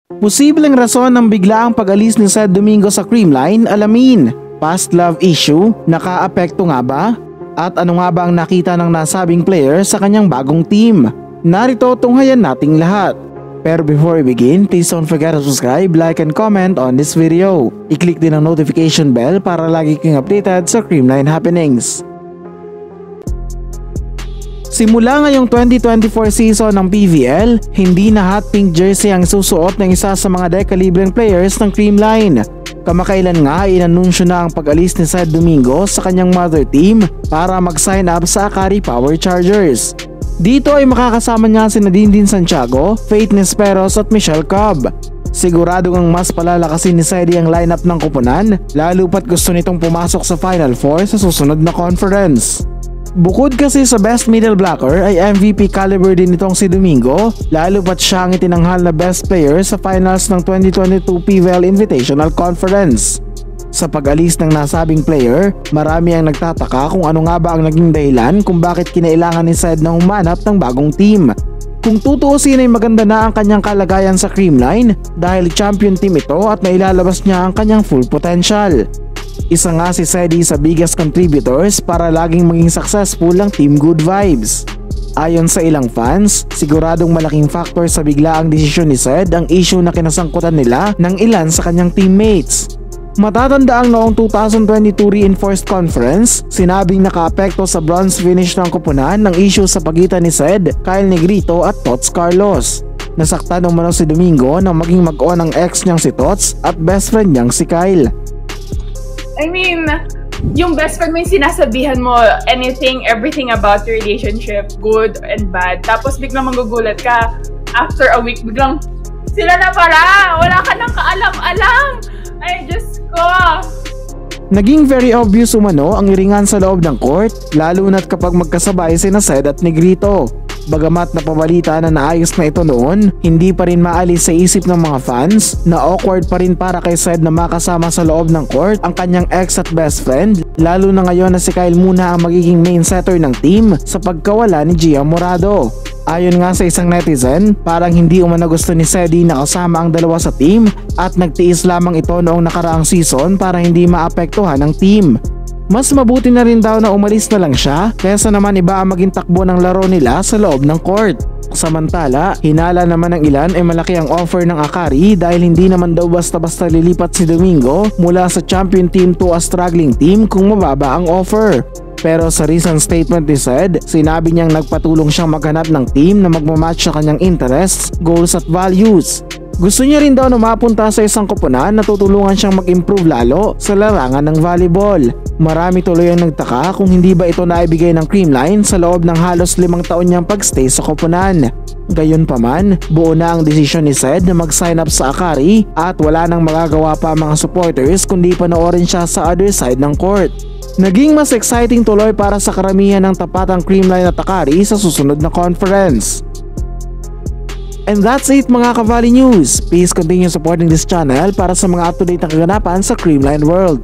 Posibleng rason ng biglaang pag-alis ni Ced Domingo sa Creamline, alamin. Past love issue, nakaapekto nga ba? At ano nga ba ang nakita ng nasabing player sa kanyang bagong team? Narito tunghayan nating lahat. Pero before we begin, please don't forget to subscribe, like and comment on this video. I-click din ang notification bell para lagi kang updated sa Creamline happenings. Simula ngayong 2024 season ng PVL, hindi na hot pink jersey ang susuot ng isa sa mga dekalibreng players ng Creamline. Kamakailan nga inanunsyo na ang pag-alis ni Ced Domingo sa kanyang mother team para mag-sign up sa Akari Power Chargers. Dito ay makakasama niya si Nadine Santiago, Faith Nesperos at Michelle Cobb. Sigurado ngang mas palalakasin ni Cedi ang lineup ng koponan, lalo pat gusto nitong pumasok sa Final Four sa susunod na conference. Bukod kasi sa best middle blocker ay MVP caliber din itong si Domingo, lalo pat siya ang itinanghal na best player sa finals ng 2022 PVL Invitational Conference. Sa pag-alis ng nasabing player, marami ang nagtataka kung ano nga ba ang naging dahilan kung bakit kinailangan ni Ced na humanap ng bagong team. Kung tutuusin ay maganda na ang kanyang kalagayan sa Creamline dahil champion team ito at nailalabas niya ang kanyang full potential. Isa nga si Cedi sa biggest contributors para laging maging successful ang Team Good Vibes. Ayon sa ilang fans, siguradong malaking factor sa biglaang desisyon ni Ced ang issue na kinasangkutan nila ng ilan sa kanyang teammates. Matatandaang noong 2022 Reinforced Conference, sinabing nakaapekto sa bronze finish ng koponan ng issue sa pagitan ni Ced, Kyle Negrito at Tots Carlos. Nasaktan umano si Domingo nang maging mag-on ang ex niyang si Tots at best friend niyang si Kyle. I mean, yung best friend mo yung sinasabihan mo anything, everything about your relationship, good and bad. Tapos biglang magugulat ka, after a week, biglang, sila na pala! Wala ka nang kaalam-alam! Ay, Diyos ko! Naging very obvious umano ang iringan sa loob ng court, lalo na't kapag magkasabay sina Ced at Negrito. Bagamat napabalita na naayos na ito noon, hindi pa rin maalis sa isip ng mga fans na awkward pa rin para kay Ced na makasama sa loob ng court ang kanyang ex at best friend, lalo na ngayon na si Kyle muna ang magiging main setter ng team sa pagkawala ni Gia Morado. Ayon nga sa isang netizen, parang hindi umano gusto ni Cedi na kasama ang dalawa sa team at nagtiis lamang ito noong nakaraang season para hindi maapektuhan ang team. Mas mabuti na rin daw na umalis na lang siya kaysa naman iba ang maging takbo ng laro nila sa loob ng court. Samantala, hinala naman ng ilan ay malaki ang offer ng Akari dahil hindi naman daw basta-basta lilipat si Domingo mula sa champion team to a struggling team kung mababa ang offer. Pero sa recent statement ni Ced, sinabi niyang nagpatulong siyang maghanap ng team na magmamatch sa kanyang interests, goals at values. Gusto niya rin daw na mapunta sa isang koponan na tutulungan siyang mag-improve lalo sa larangan ng volleyball. Marami tuloy ang nagtaka kung hindi ba ito naibigay ng Creamline sa loob ng halos 5 taon niyang pagstay sa koponan. Gayunpaman, buo na ang desisyon ni Ced na mag-sign up sa Akari at wala nang magagawa pa ang mga supporters kundi panoorin siya sa other side ng court. Naging mas exciting tuloy para sa karamihan ng tapatang Creamline at Akari sa susunod na conference. And that's it mga Ka-Volley News. Please continue supporting this channel para sa mga up-to-date na kaganapan sa Creamline World.